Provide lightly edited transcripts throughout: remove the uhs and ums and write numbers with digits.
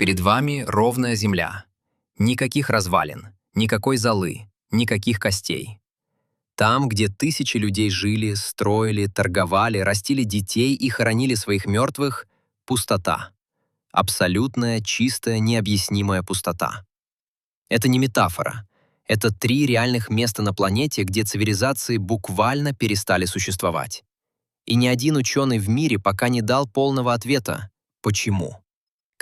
Перед вами ровная земля. Никаких развалин, никакой золы, никаких костей. Там, где тысячи людей жили, строили, торговали, растили детей и хоронили своих мертвых, пустота. Абсолютная, чистая, необъяснимая пустота. Это не метафора. Это 3 реальных места на планете, где цивилизации буквально перестали существовать. И ни один ученый в мире пока не дал полного ответа «почему?».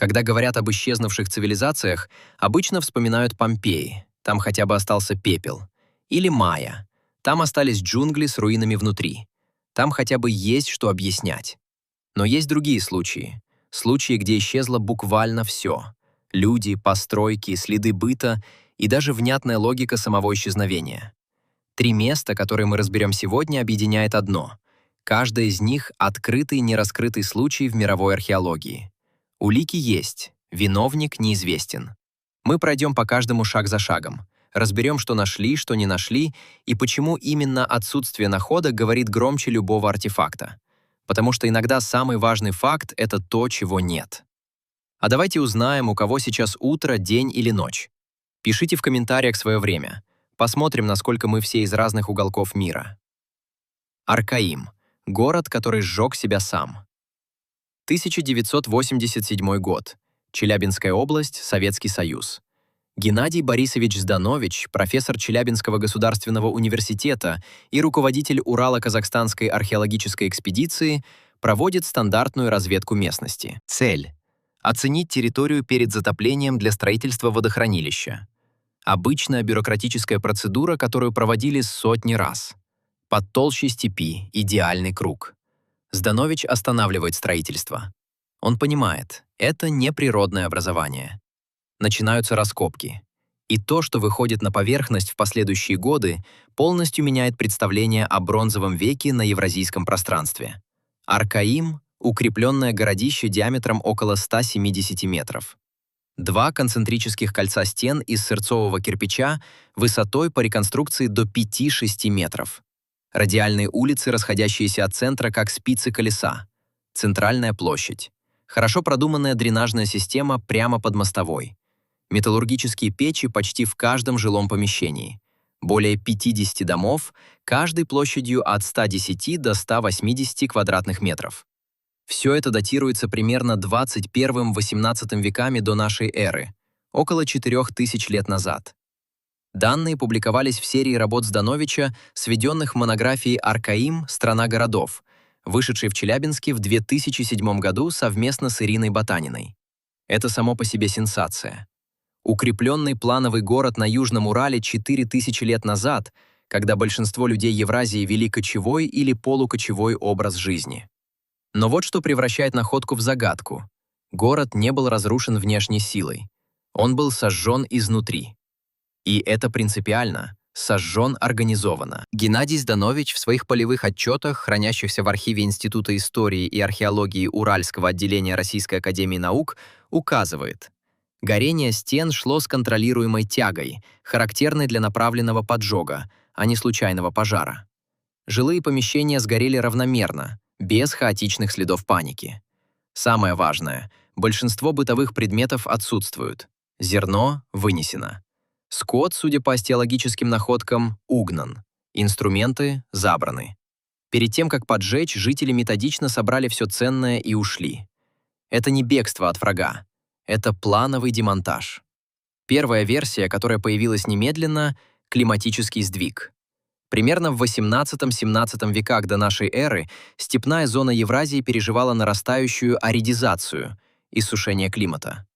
Когда говорят об исчезнувших цивилизациях, обычно вспоминают Помпеи, там хотя бы остался пепел. Или Майя, там остались джунгли с руинами внутри. Там хотя бы есть что объяснять. Но есть другие случаи. Случаи, где исчезло буквально все. Люди, постройки, следы быта и даже внятная логика самого исчезновения. 3 места, которые мы разберем сегодня, объединяет одно. Каждое из них — открытый нераскрытый случай в мировой археологии. Улики есть, виновник неизвестен. Мы пройдем по каждому шаг за шагом, разберем, что нашли, что не нашли, и почему именно отсутствие находок говорит громче любого артефакта. Потому что иногда самый важный факт — это то, чего нет. А давайте узнаем, у кого сейчас утро, день или ночь. Пишите в комментариях свое время. Посмотрим, насколько мы все из разных уголков мира. Аркаим — город, который сжег себя сам. 1987 год. Челябинская область, Советский Союз. Геннадий Борисович Зданович, профессор Челябинского государственного университета и руководитель Урало-Казахстанской археологической экспедиции, проводит стандартную разведку местности. Цель — оценить территорию перед затоплением для строительства водохранилища. Обычная бюрократическая процедура, которую проводили сотни раз. Под толщей степи — идеальный круг. Зданович останавливает строительство. Он понимает, это не природное образование. Начинаются раскопки. И то, что выходит на поверхность в последующие годы, полностью меняет представление о бронзовом веке на евразийском пространстве. Аркаим — укрепленное городище диаметром около 170 метров. 2 концентрических кольца стен из сырцового кирпича высотой по реконструкции до 5-6 метров. Радиальные улицы, расходящиеся от центра, как спицы колеса. Центральная площадь. Хорошо продуманная дренажная система прямо под мостовой. Металлургические печи почти в каждом жилом помещении. Более 50 домов, каждый площадью от 110 до 180 квадратных метров. Все это датируется примерно 21-18 веками до нашей эры, около 4000 лет назад. Данные публиковались в серии работ Здановича, сведенных в монографии «Аркаим. Страна городов», вышедшей в Челябинске в 2007 году совместно с Ириной Ботаниной. Это само по себе сенсация. Укрепленный плановый город на Южном Урале 4000 лет назад, когда большинство людей Евразии вели кочевой или полукочевой образ жизни. Но вот что превращает находку в загадку. Город не был разрушен внешней силой. Он был сожжен изнутри. И это принципиально. Сожжен организованно. Геннадий Зданович в своих полевых отчетах, хранящихся в архиве Института истории и археологии Уральского отделения Российской академии наук, указывает: горение стен шло с контролируемой тягой, характерной для направленного поджога, а не случайного пожара. Жилые помещения сгорели равномерно, без хаотичных следов паники. Самое важное — большинство бытовых предметов отсутствуют. Зерно вынесено. Скот, судя по остеологическим находкам, угнан. Инструменты забраны. Перед тем, как поджечь, жители методично собрали все ценное и ушли. Это не бегство от врага. Это плановый демонтаж. Первая версия, которая появилась немедленно — климатический сдвиг. Примерно в XVIII-XVII веках до нашей эры степная зона Евразии переживала нарастающую аридизацию, иссушение климата.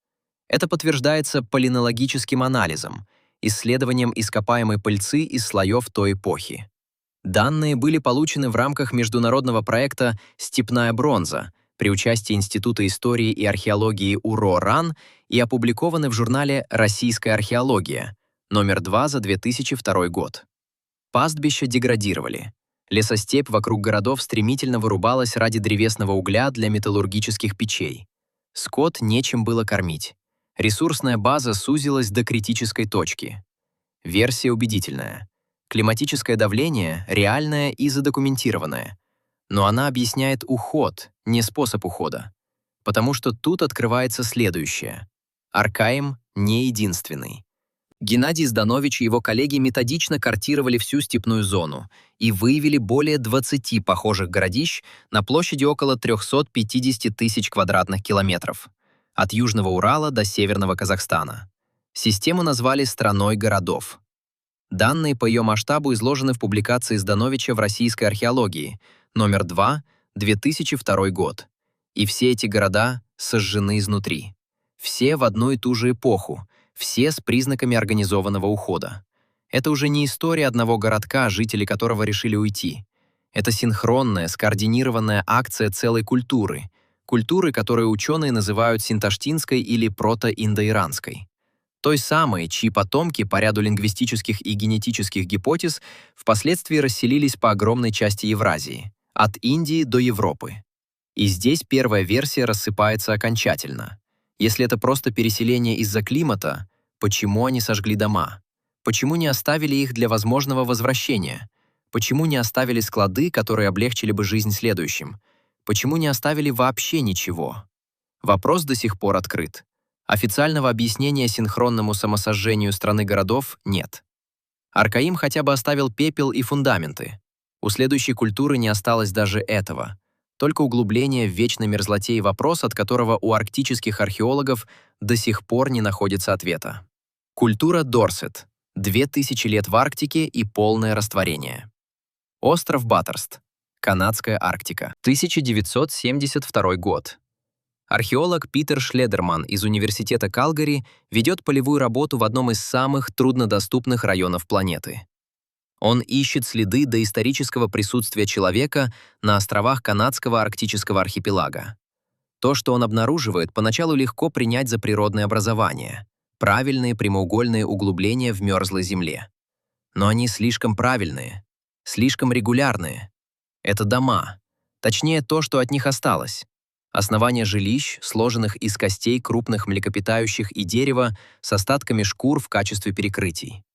Это подтверждается полинологическим анализом, исследованием ископаемой пыльцы из слоев той эпохи. Данные были получены в рамках международного проекта «Степная бронза» при участии Института истории и археологии УРО-РАН и опубликованы в журнале «Российская археология», номер 2 за 2002 год. Пастбища деградировали. Лесостепь вокруг городов стремительно вырубалась ради древесного угля для металлургических печей. Скот нечем было кормить. Ресурсная база сузилась до критической точки. Версия убедительная. Климатическое давление реальное и задокументированное. Но она объясняет уход, не способ ухода. Потому что тут открывается следующее. Аркаим не единственный. Геннадий Зданович и его коллеги методично картировали всю степную зону и выявили более 20 похожих городищ на площади около 350 тысяч квадратных километров, от Южного Урала до Северного Казахстана. Систему назвали «Страной городов». Данные по ее масштабу изложены в публикации Здановича в «Российской археологии», номер 2, 2002 год. И все эти города сожжены изнутри. Все в одну и ту же эпоху, все с признаками организованного ухода. Это уже не история одного городка, жители которого решили уйти. Это синхронная, скоординированная акция целой культуры, которую ученые называют синташтинской или протоиндоиранской. Той самой, чьи потомки по ряду лингвистических и генетических гипотез впоследствии расселились по огромной части Евразии, от Индии до Европы. И здесь первая версия рассыпается окончательно. Если это просто переселение из-за климата, почему они сожгли дома? Почему не оставили их для возможного возвращения? Почему не оставили склады, которые облегчили бы жизнь следующим? Почему не оставили вообще ничего? Вопрос до сих пор открыт. Официального объяснения синхронному самосожжению страны городов нет. Аркаим хотя бы оставил пепел и фундаменты. У следующей культуры не осталось даже этого. Только углубление в вечной мерзлоте и вопрос, от которого у арктических археологов до сих пор не находится ответа. Культура Дорсет. 2000 лет в Арктике и полное растворение. Остров Баттерст. Канадская Арктика. 1972 год. Археолог Питер Шледерман из Университета Калгари ведет полевую работу в одном из самых труднодоступных районов планеты. Он ищет следы доисторического присутствия человека на островах канадского арктического архипелага. То, что он обнаруживает, поначалу легко принять за природное образование — правильные прямоугольные углубления в мерзлой земле. Но они слишком правильные, слишком регулярные. Это дома, точнее то, что от них осталось. Основания жилищ, сложенных из костей крупных млекопитающих и дерева с остатками шкур в качестве перекрытий.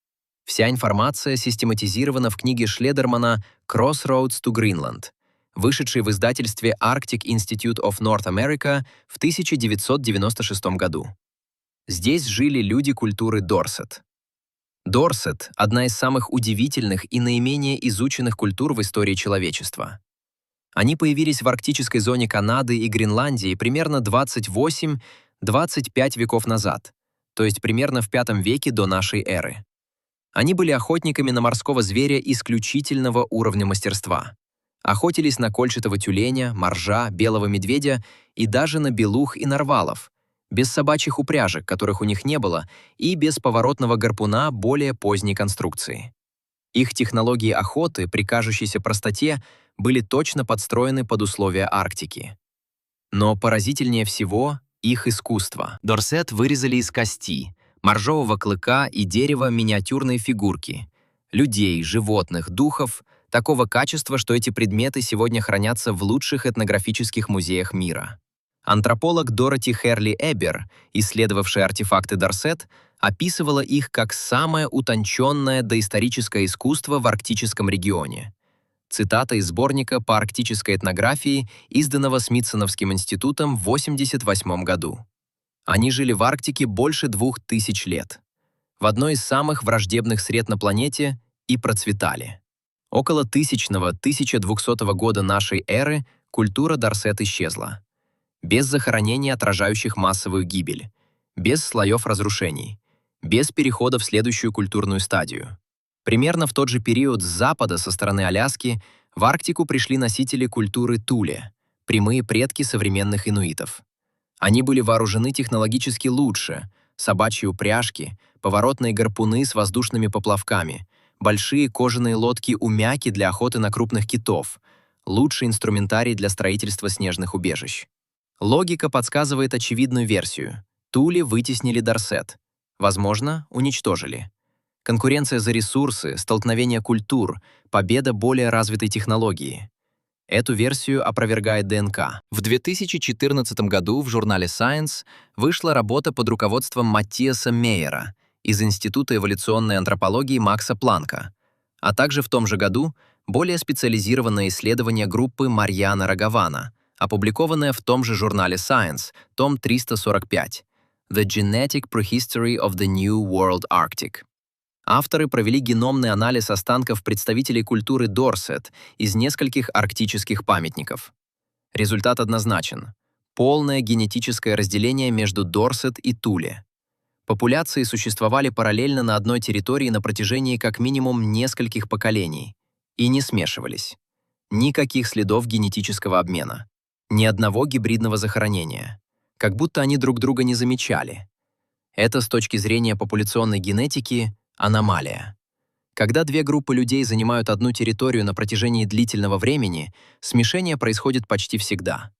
Вся информация систематизирована в книге Шледермана «Crossroads to Greenland», вышедшей в издательстве Arctic Institute of North America в 1996 году. Здесь жили люди культуры Дорсет. Дорсет — одна из самых удивительных и наименее изученных культур в истории человечества. Они появились в арктической зоне Канады и Гренландии примерно 28-25 веков назад, то есть примерно в V веке до нашей эры. Они были охотниками на морского зверя исключительного уровня мастерства. Охотились на кольчатого тюленя, моржа, белого медведя и даже на белух и нарвалов, без собачьих упряжек, которых у них не было, и без поворотного гарпуна более поздней конструкции. Их технологии охоты, при кажущейся простоте, были точно подстроены под условия Арктики. Но поразительнее всего их искусство. Дорсет вырезали из кости, моржового клыка и дерева миниатюрные фигурки, людей, животных, духов, такого качества, что эти предметы сегодня хранятся в лучших этнографических музеях мира. Антрополог Дороти Херли Эбер, исследовавшая артефакты Дорсет, описывала их как самое утонченное доисторическое искусство в арктическом регионе. Цитата из сборника по арктической этнографии, изданного Смитсоновским институтом в 1988 году. Они жили в Арктике больше 2000 лет. В одной из самых враждебных сред на планете и процветали. Около 1000-1200 года нашей эры культура Дорсет исчезла. Без захоронений, отражающих массовую гибель, без слоев разрушений, без перехода в следующую культурную стадию. Примерно в тот же период с запада, со стороны Аляски, в Арктику пришли носители культуры Туле, прямые предки современных инуитов. Они были вооружены технологически лучше: собачьи упряжки, поворотные гарпуны с воздушными поплавками, большие кожаные лодки-умяки для охоты на крупных китов, лучший инструментарий для строительства снежных убежищ. Логика подсказывает очевидную версию. Тули вытеснили Дорсет. Возможно, уничтожили. Конкуренция за ресурсы, столкновение культур, победа более развитой технологии. Эту версию опровергает ДНК. В 2014 году в журнале Science вышла работа под руководством Маттиаса Мейера из Института эволюционной антропологии Макса Планка, а также в том же году более специализированное исследование группы Марьяна Рагавана, опубликованное в том же журнале Science, том 345, The Genetic Prehistory of the New World Arctic. Авторы провели геномный анализ останков представителей культуры Дорсет из нескольких арктических памятников. Результат однозначен. Полное генетическое разделение между Дорсет и Туле. Популяции существовали параллельно на одной территории на протяжении как минимум нескольких поколений и не смешивались. Никаких следов генетического обмена. Ни одного гибридного захоронения. Как будто они друг друга не замечали. Это с точки зрения популяционной генетики аномалия. Когда две группы людей занимают одну территорию на протяжении длительного времени, смешение происходит почти всегда.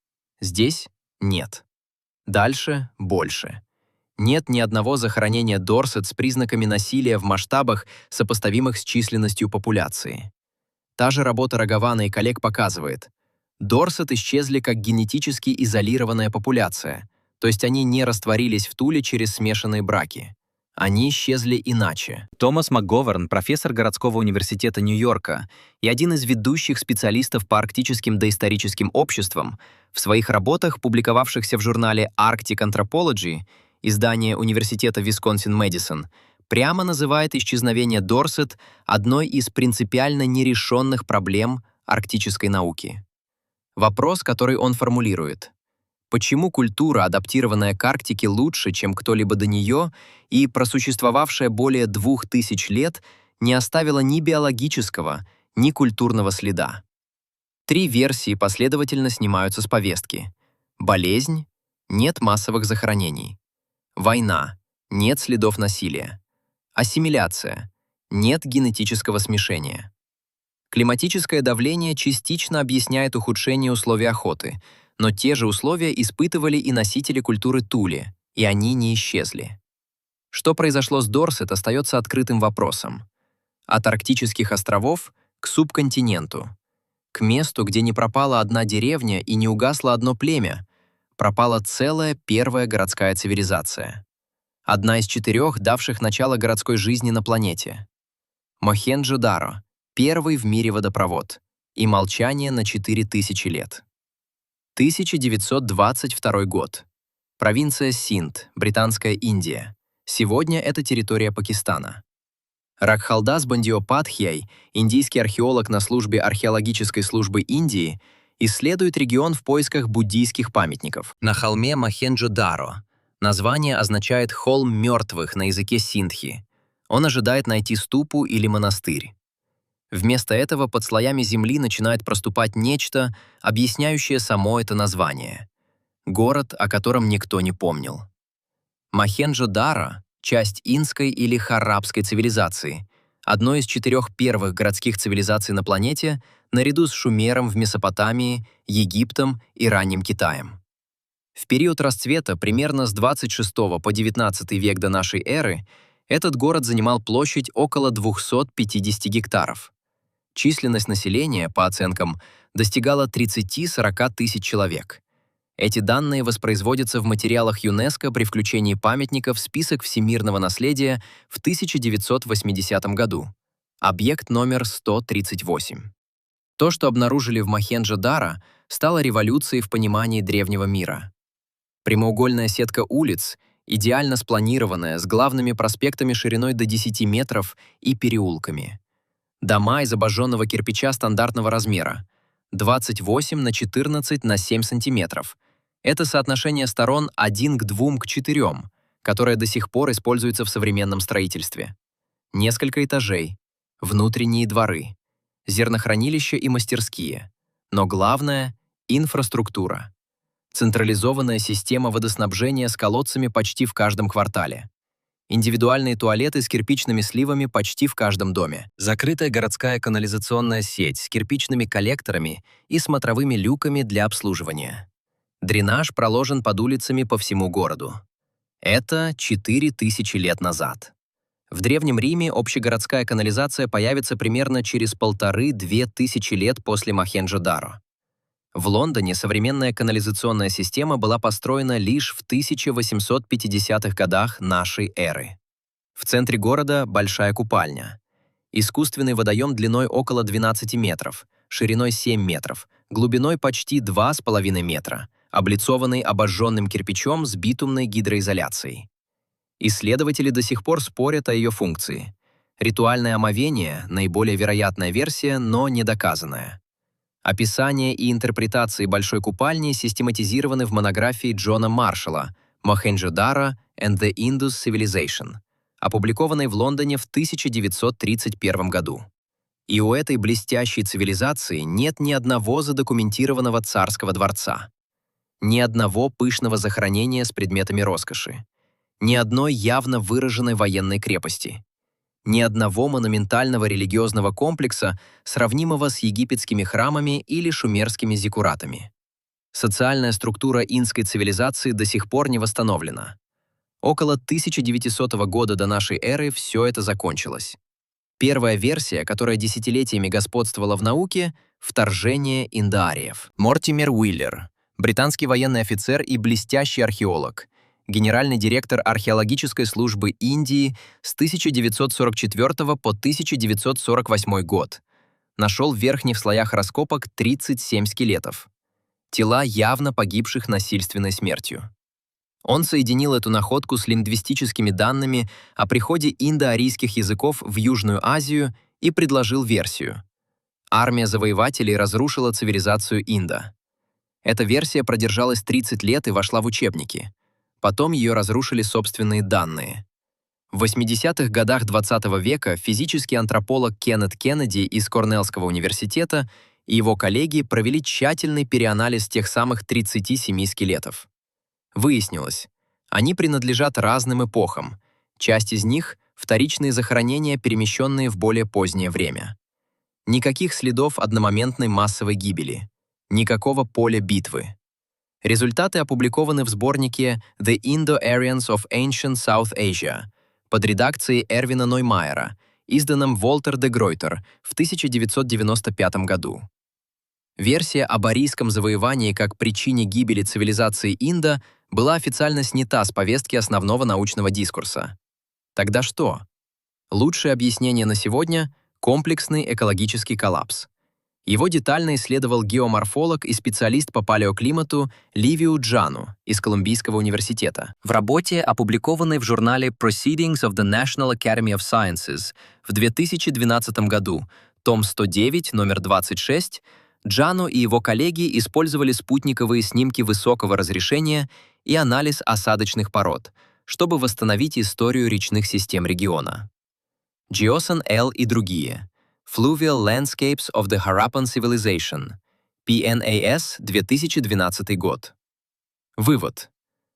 Здесь нет. Дальше больше. Нет ни одного захоронения Дорсет с признаками насилия в масштабах, сопоставимых с численностью популяции. Та же работа Рогована и коллег показывает, Дорсет исчезли как генетически изолированная популяция, то есть они не растворились в Туле через смешанные браки. Они исчезли иначе. Томас МакГоверн, профессор городского университета Нью-Йорка и один из ведущих специалистов по арктическим доисторическим обществам, в своих работах, публиковавшихся в журнале Arctic Anthropology, издание Университета Висконсин-Мэдисон, прямо называет исчезновение Дорсет одной из принципиально нерешенных проблем арктической науки. Вопрос, который он формулирует: почему культура, адаптированная к Арктике лучше, чем кто-либо до нее, и просуществовавшая более 2000 лет, не оставила ни биологического, ни культурного следа? 3 версии последовательно снимаются с повестки. Болезнь – нет массовых захоронений. Война – нет следов насилия. Ассимиляция – нет генетического смешения. Климатическое давление частично объясняет ухудшение условий охоты, но те же условия испытывали и носители культуры Туле, и они не исчезли. Что произошло с Дорсет, остается открытым вопросом. От арктических островов к субконтиненту, к месту, где не пропала одна деревня и не угасло одно племя, пропала целая первая городская цивилизация. Одна из 4, давших начало городской жизни на планете. Мохенджо-Даро – первый в мире водопровод, и молчание на 4000 лет. 1922 год. Провинция Синд, Британская Индия. Сегодня это территория Пакистана. Ракхалдас Бандиопадхьяй, индийский археолог на службе археологической службы Индии, исследует регион в поисках буддийских памятников. На холме Мохенджо-Даро. Название означает «холм мертвых» на языке синдхи. Он ожидает найти ступу или монастырь. Вместо этого под слоями земли начинает проступать нечто, объясняющее само это название. Город, о котором никто не помнил. Мохенджо-Даро – часть инской или харрапской цивилизации, одной из 4 первых городских цивилизаций на планете, наряду с Шумером в Месопотамии, Египтом и ранним Китаем. В период расцвета, примерно с 26 по 19 век до нашей эры, этот город занимал площадь около 250 гектаров. Численность населения, по оценкам, достигала 30-40 тысяч человек. Эти данные воспроизводятся в материалах ЮНЕСКО при включении памятников в список всемирного наследия в 1980 году. Объект номер 138. То, что обнаружили в Мохенджо-Даро, стало революцией в понимании древнего мира. Прямоугольная сетка улиц, идеально спланированная, с главными проспектами шириной до 10 метров и переулками. Дома из обожженного кирпича стандартного размера – 28 на 14 на 7 сантиметров. Это соотношение сторон 1 к 2 к 4, которое до сих пор используется в современном строительстве. Несколько этажей, внутренние дворы, зернохранилища и мастерские. Но главное – инфраструктура. Централизованная система водоснабжения с колодцами почти в каждом квартале. Индивидуальные туалеты с кирпичными сливами почти в каждом доме. Закрытая городская канализационная сеть с кирпичными коллекторами и смотровыми люками для обслуживания. Дренаж проложен под улицами по всему городу. Это 4000 лет назад. В Древнем Риме общегородская канализация появится примерно через 1500–2000 лет после Мохенджо-Даро. В Лондоне современная канализационная система была построена лишь в 1850-х годах нашей эры. В центре города большая купальня. Искусственный водоем длиной около 12 метров, шириной 7 метров, глубиной почти 2,5 метра, облицованный обожженным кирпичом с битумной гидроизоляцией. Исследователи до сих пор спорят о ее функции. Ритуальное омовение – наиболее вероятная версия, но недоказанная. Описание и интерпретации Большой купальни систематизированы в монографии Джона Маршалла «Mohenjo-Daro and the Indus Civilization», опубликованной в Лондоне в 1931 году. И у этой блестящей цивилизации нет ни одного задокументированного царского дворца, ни одного пышного захоронения с предметами роскоши, ни одной явно выраженной военной крепости, ни одного монументального религиозного комплекса, сравнимого с египетскими храмами или шумерскими зиккуратами. Социальная структура инской цивилизации до сих пор не восстановлена. Около 1900 года до нашей эры все это закончилось. Первая версия, которая десятилетиями господствовала в науке — вторжение индоариев. Мортимер Уиллер, британский военный офицер и блестящий археолог, генеральный директор археологической службы Индии с 1944 по 1948 год, нашел в верхних слоях раскопок 37 скелетов. Тела явно погибших насильственной смертью. Он соединил эту находку с лингвистическими данными о приходе индоарийских языков в Южную Азию и предложил версию. Армия завоевателей разрушила цивилизацию Инда. Эта версия продержалась 30 лет и вошла в учебники. Потом ее разрушили собственные данные. В 80-х годах XX века физический антрополог Кеннет Кеннеди из Корнеллского университета и его коллеги провели тщательный переанализ тех самых 37 скелетов. Выяснилось, они принадлежат разным эпохам. Часть из них — вторичные захоронения, перемещенные в более позднее время. Никаких следов одномоментной массовой гибели. Никакого поля битвы. Результаты опубликованы в сборнике «The Indo-Aryans of Ancient South Asia» под редакцией Эрвина Ноймайера, изданном Волтер де Гройтер в 1995 году. Версия об арийском завоевании как причине гибели цивилизации Инда была официально снята с повестки основного научного дискурса. Тогда что? Лучшее объяснение на сегодня — комплексный экологический коллапс. Его детально исследовал геоморфолог и специалист по палеоклимату Ливиу Джану из Колумбийского университета. В работе, опубликованной в журнале Proceedings of the National Academy of Sciences в 2012 году, том 109, номер 26, Джану и его коллеги использовали спутниковые снимки высокого разрешения и анализ осадочных пород, чтобы восстановить историю речных систем региона. Джиосон Л. и другие. Fluvial Landscapes of the Harappan Civilization. PNAS, 2012 год. Вывод.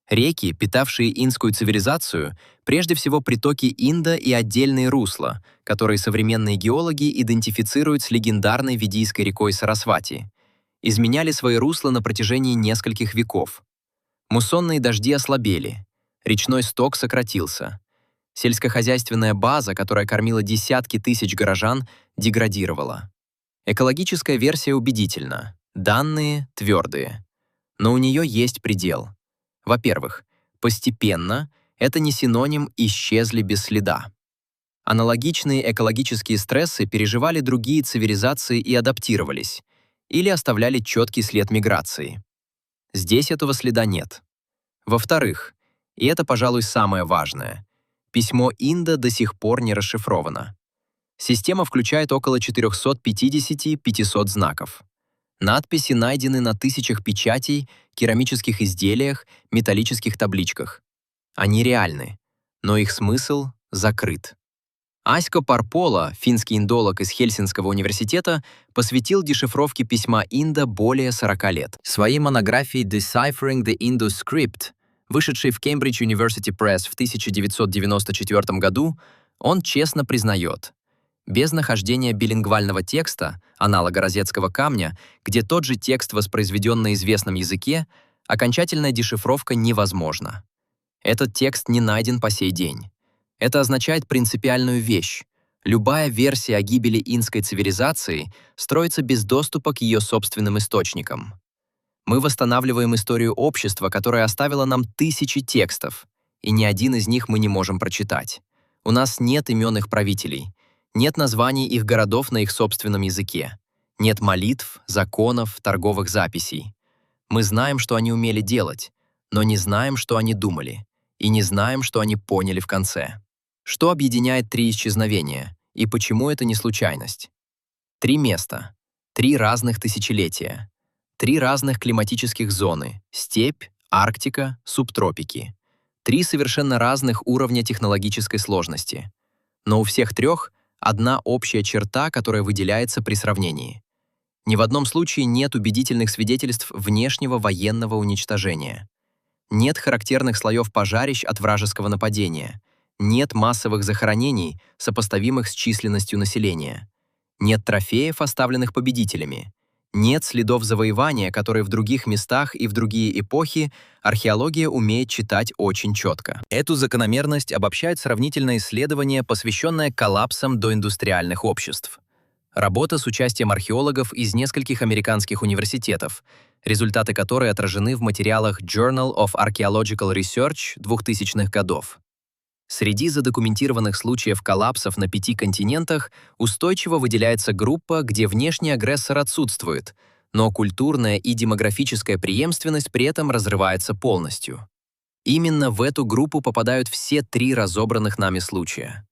Реки, питавшие инскую цивилизацию, прежде всего притоки Инда и отдельные русла, которые современные геологи идентифицируют с легендарной ведийской рекой Сарасвати, изменяли свои русла на протяжении нескольких веков. Муссонные дожди ослабели, речной сток сократился. Сельскохозяйственная база, которая кормила десятки тысяч горожан, деградировала. Экологическая версия убедительна, данные твердые. Но у нее есть предел. Во-первых, постепенно — это не синоним «исчезли без следа». Аналогичные экологические стрессы переживали другие цивилизации и адаптировались, или оставляли четкий след миграции. Здесь этого следа нет. Во-вторых, и это, пожалуй, самое важное, письмо Инда до сих пор не расшифровано. Система включает около 450-500 знаков. Надписи найдены на тысячах печатей, керамических изделиях, металлических табличках. Они реальны, но их смысл закрыт. Асько Парпола, финский индолог из Хельсинского университета, посвятил дешифровке письма Инда более 40 лет. В своей монографии «Deciphering the Indus Script», вышедшей в Cambridge University Press в 1994 году, он честно признает: без нахождения билингвального текста, аналога розетского камня, где тот же текст воспроизведен на известном языке, окончательная дешифровка невозможна. Этот текст не найден по сей день. Это означает принципиальную вещь. Любая версия о гибели инской цивилизации строится без доступа к ее собственным источникам. Мы восстанавливаем историю общества, которое оставило нам тысячи текстов, и ни один из них мы не можем прочитать. У нас нет имен их правителей, нет названий их городов на их собственном языке, нет молитв, законов, торговых записей. Мы знаем, что они умели делать, но не знаем, что они думали, и не знаем, что они поняли в конце. Что объединяет 3 исчезновения, и почему это не случайность? 3 места, 3 разных тысячелетия, 3 разных климатических зоны – степь, Арктика, субтропики. 3 совершенно разных уровня технологической сложности. Но у всех 3 одна общая черта, которая выделяется при сравнении. Ни в одном случае нет убедительных свидетельств внешнего военного уничтожения. Нет характерных слоев пожарищ от вражеского нападения. Нет массовых захоронений, сопоставимых с численностью населения. Нет трофеев, оставленных победителями. Нет следов завоевания, которые в других местах и в другие эпохи археология умеет читать очень четко. Эту закономерность обобщает сравнительное исследование, посвященное коллапсам доиндустриальных обществ. Работа с участием археологов из нескольких американских университетов, результаты которой отражены в материалах Journal of Archaeological Research 2000-х годов. Среди задокументированных случаев коллапсов на 5 континентах устойчиво выделяется группа, где внешний агрессор отсутствует, но культурная и демографическая преемственность при этом разрывается полностью. Именно в эту группу попадают все 3 разобранных нами случая.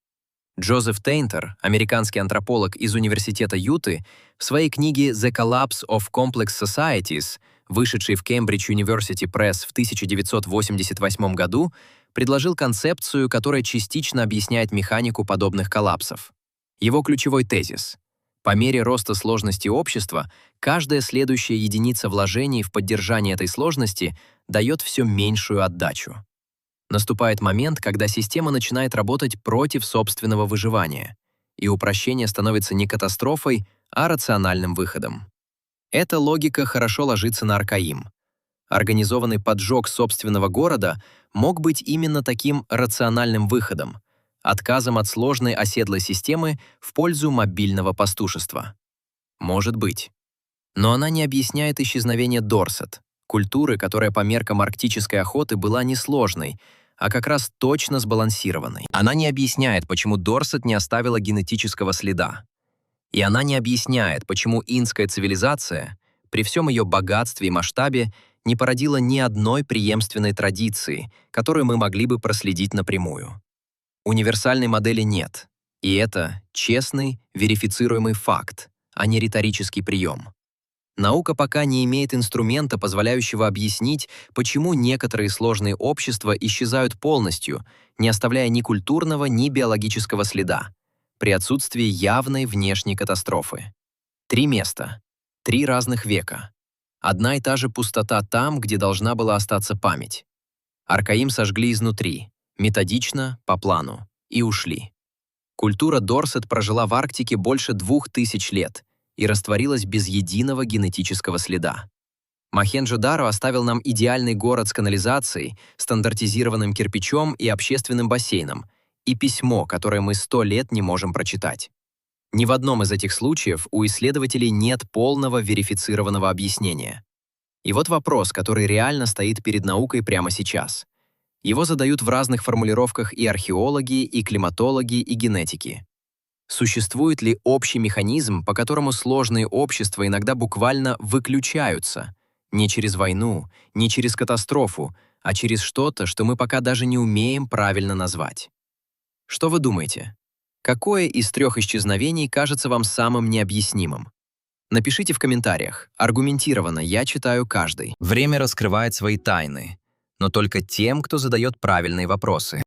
Джозеф Тейнтер, американский антрополог из Университета Юты, в своей книге «The Collapse of Complex Societies», вышедшей в Cambridge University Press в 1988 году, предложил концепцию, которая частично объясняет механику подобных коллапсов. Его ключевой тезис: по мере роста сложности общества, каждая следующая единица вложений в поддержание этой сложности дает все меньшую отдачу. Наступает момент, когда система начинает работать против собственного выживания, и упрощение становится не катастрофой, а рациональным выходом. Эта логика хорошо ложится на Аркаим. Организованный поджог собственного города мог быть именно таким рациональным выходом, отказом от сложной оседлой системы в пользу мобильного пастушества. Может быть. Но она не объясняет исчезновение Дорсет, культуры, которая по меркам арктической охоты была не сложной, а как раз точно сбалансированной. Она не объясняет, почему Дорсет не оставила генетического следа. И она не объясняет, почему инская цивилизация, при всем ее богатстве и масштабе, не породила ни одной преемственной традиции, которую мы могли бы проследить напрямую. Универсальной модели нет, и это честный, верифицируемый факт, а не риторический прием. Наука пока не имеет инструмента, позволяющего объяснить, почему некоторые сложные общества исчезают полностью, не оставляя ни культурного, ни биологического следа, при отсутствии явной внешней катастрофы. 3 места, 3 разных века. Одна и та же пустота там, где должна была остаться память. Аркаим сожгли изнутри, методично, по плану, и ушли. Культура Дорсет прожила в Арктике больше 2000 лет и растворилась без единого генетического следа. Мохенджо-Даро оставил нам идеальный город с канализацией, стандартизированным кирпичом и общественным бассейном, и письмо, которое мы 100 лет не можем прочитать. Ни в одном из этих случаев у исследователей нет полного верифицированного объяснения. И вот вопрос, который реально стоит перед наукой прямо сейчас. Его задают в разных формулировках и археологи, и климатологи, и генетики. Существует ли общий механизм, по которому сложные общества иногда буквально выключаются? Не через войну, не через катастрофу, а через что-то, что мы пока даже не умеем правильно назвать. Что вы думаете? Какое из 3 исчезновений кажется вам самым необъяснимым? Напишите в комментариях. Аргументированно, я читаю каждый. Время раскрывает свои тайны, но только тем, кто задает правильные вопросы.